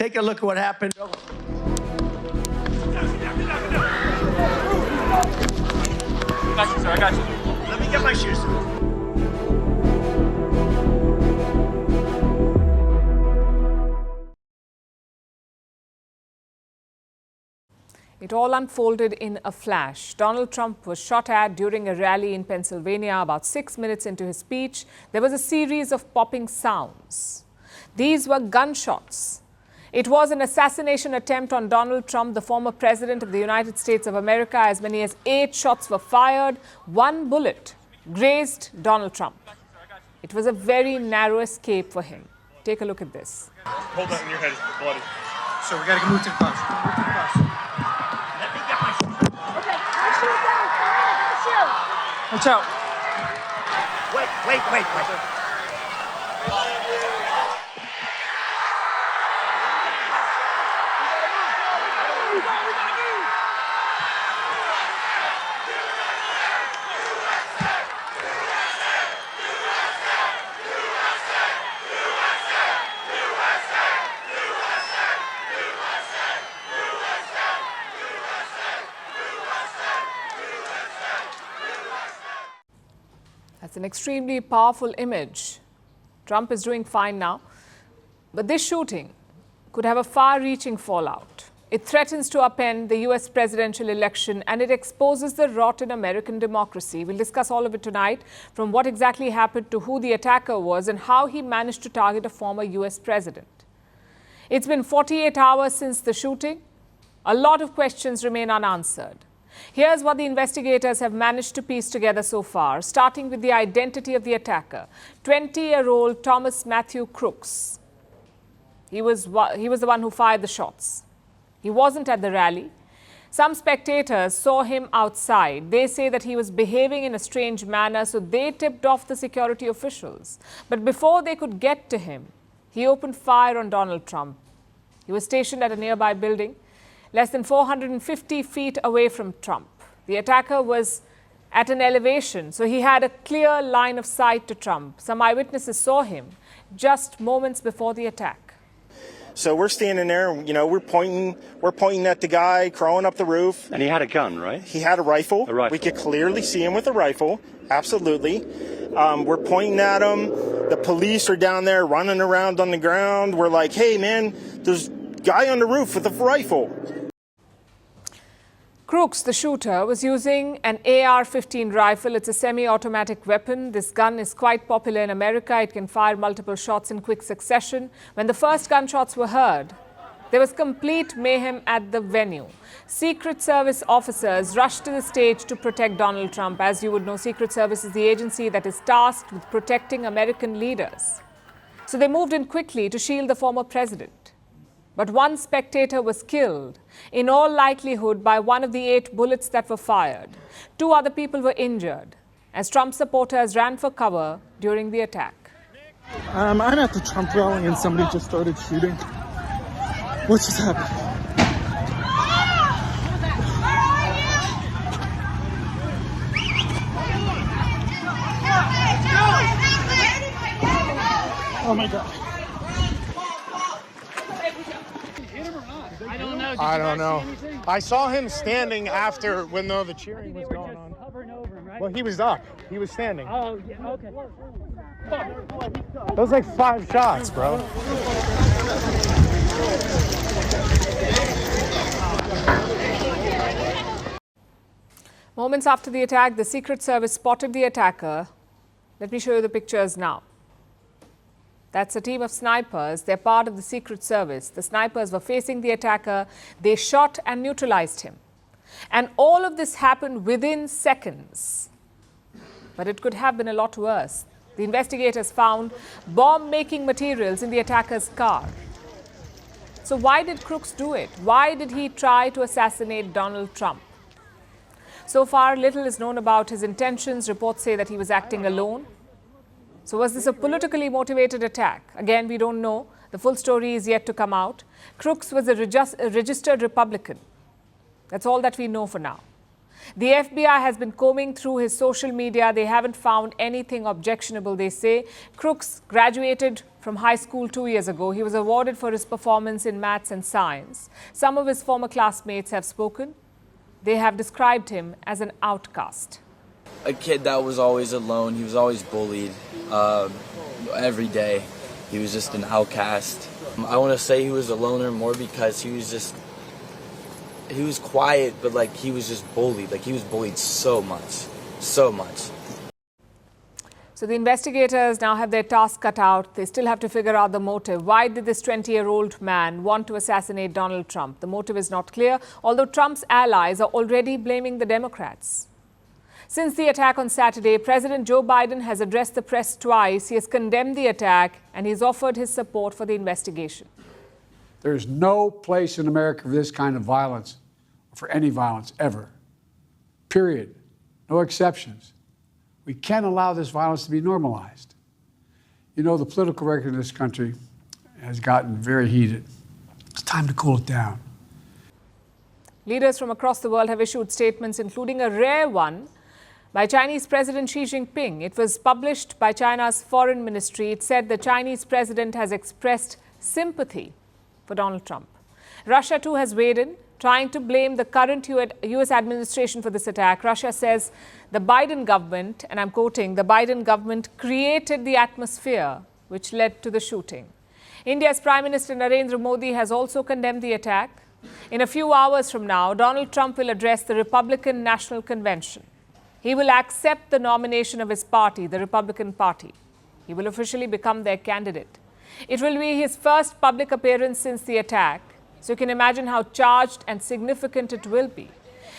take a look at what happened. I got you, sir. I got you. Let me get my shoes. It all unfolded in a flash. Donald Trump was shot at during a rally in Pennsylvania. About 6 minutes into his speech, there was a series of popping sounds. These were gunshots. It was an assassination attempt on Donald Trump, the former president of the United States of America. As many as 8 shots were fired. 1 bullet grazed Donald Trump. It was a very narrow escape for him. Take a look at this. Hold that in your head. It's bloody. So we got to move to the bus. Move to the bus. Watch out. Wait. That's an extremely powerful image. Trump is doing fine now, but this shooting could have a far-reaching fallout. It threatens to upend the US presidential election and it exposes the rot in American democracy. We'll discuss all of it tonight, from what exactly happened to who the attacker was and how he managed to target a former US president. It's been 48 hours since the shooting. A lot of questions remain unanswered. Here's what the investigators have managed to piece together so far, starting with the identity of the attacker, 20-year-old Thomas Matthew Crooks. He was the one who fired the shots. He wasn't at the rally. Some spectators saw him outside. They say that he was behaving in a strange manner, so they tipped off the security officials. But before they could get to him, he opened fire on Donald Trump. He was stationed at a nearby building, less than 450 feet away from Trump. The attacker was at an elevation, so he had a clear line of sight to Trump. Some eyewitnesses saw him just moments before the attack. So we're standing there, we're pointing at the guy crawling up the roof. And he had a gun, right? He had a rifle. A rifle. We could clearly see him with a rifle. Absolutely. We're pointing at him. The police are down there running around on the ground. We're like, hey, man, there's a guy on the roof with a rifle. Crooks, the shooter, was using an AR-15 rifle. It's a semi-automatic weapon. This gun is quite popular in America. It can fire multiple shots in quick succession. When the first gunshots were heard, there was complete mayhem at the venue. Secret Service officers rushed to the stage to protect Donald Trump. As you would know, Secret Service is the agency that is tasked with protecting American leaders. So they moved in quickly to shield the former president. But one spectator was killed, in all likelihood by one of the 8 bullets that were fired. 2 other people were injured as Trump supporters ran for cover during the attack. I'm at the Trump rally and somebody just started shooting. What just happened? Oh my God. I don't know. I saw him standing after when the cheering was going on. Hovering over him, right? Well, he was up. He was standing. Oh, yeah, okay. That was like 5 shots, bro. Moments after the attack, the Secret Service spotted the attacker. Let me show you the pictures now. That's a team of snipers. They're part of the Secret Service. The snipers were facing the attacker. They shot and neutralized him. And all of this happened within seconds. But it could have been a lot worse. The investigators found bomb-making materials in the attacker's car. So why did Crooks do it? Why did he try to assassinate Donald Trump? So far, little is known about his intentions. Reports say that he was acting alone. So was this a politically motivated attack? Again, we don't know. The full story is yet to come out. Crooks was a registered Republican. That's all that we know for now. The FBI has been combing through his social media. They haven't found anything objectionable, they say. Crooks graduated from high school 2 years ago. He was awarded for his performance in maths and science. Some of his former classmates have spoken. They have described him as an outcast. A kid that was always alone. He was always bullied every day. He was just an outcast. I want to say he was a loner more because he was quiet, but like he was just bullied. Like he was bullied so much. So the investigators now have their task cut out. They still have to figure out the motive. Why did this 20-year-old man want to assassinate Donald Trump? The motive is not clear, although Trump's allies are already blaming the Democrats. Since the attack on Saturday, President Joe Biden has addressed the press twice. He has condemned the attack and he's offered his support for the investigation. There's no place in America for this kind of violence, or for any violence ever. Period. No exceptions. We can't allow this violence to be normalized. You know, the political record in this country has gotten very heated. It's time to cool it down. Leaders from across the world have issued statements, including a rare one by Chinese President Xi Jinping. It was published by China's foreign ministry. It said the Chinese president has expressed sympathy for Donald Trump. Russia, too, has weighed in, trying to blame the current U.S. administration for this attack. Russia says the Biden government, and I'm quoting, the Biden government created the atmosphere which led to the shooting. India's Prime Minister Narendra Modi has also condemned the attack. In a few hours from now, Donald Trump will address the Republican National Convention. He will accept the nomination of his party, the Republican Party. He will officially become their candidate. It will be his first public appearance since the attack, so you can imagine how charged and significant it will be.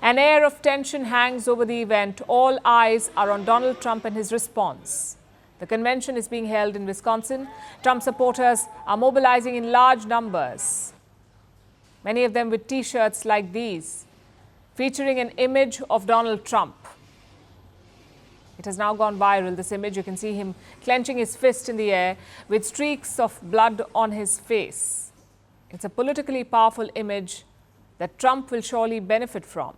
An air of tension hangs over the event. All eyes are on Donald Trump and his response. The convention is being held in Wisconsin. Trump supporters are mobilizing in large numbers, many of them with T-shirts like these, featuring an image of Donald Trump. It has now gone viral, this image. You can see him clenching his fist in the air with streaks of blood on his face. It's a politically powerful image that Trump will surely benefit from.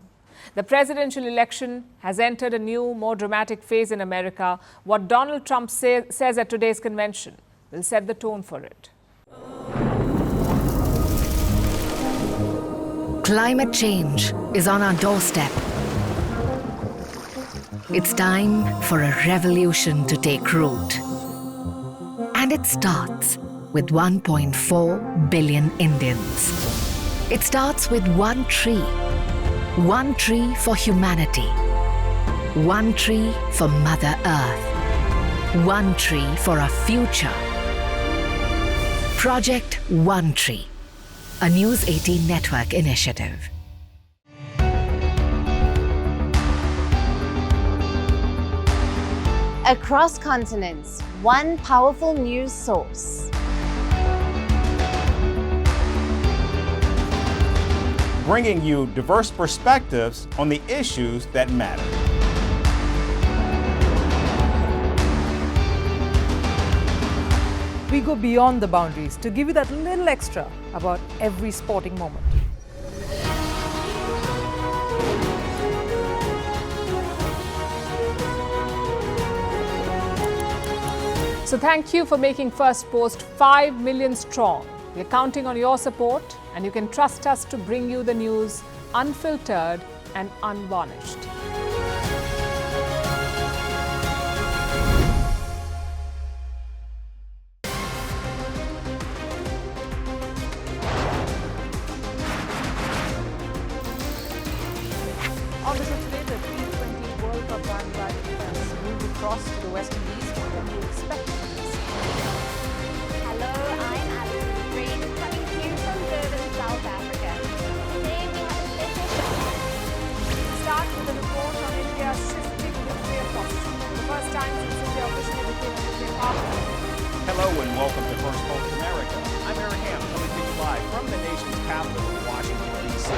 The presidential election has entered a new, more dramatic phase in America. What Donald Trump says at today's convention will set the tone for it. Climate change is on our doorstep. It's time for a revolution to take root. And it starts with 1.4 billion Indians. It starts with one tree for humanity, one tree for Mother Earth, one tree for our future. Project One Tree, a News 18 network initiative. Across continents, one powerful news source. Bringing you diverse perspectives on the issues that matter. We go beyond the boundaries to give you that little extra about every sporting moment. So thank you for making Firstpost 5 million strong. We're counting on your support, and you can trust us to bring you the news unfiltered and unvarnished. Obviously today, the T20 World Cup bandwagon has moved across to the West Indies. What do you expect from this? Hello, I'm Alison Green, coming to you from Durban, South Africa. Today we have a special show. We'll start with a report on India's shifting nuclear posture. The first time since India officially became a nuclear power. Hello and welcome to Firstpost America. I'm Aaron Ham, coming to you live from the nation's capital, Washington, D.C.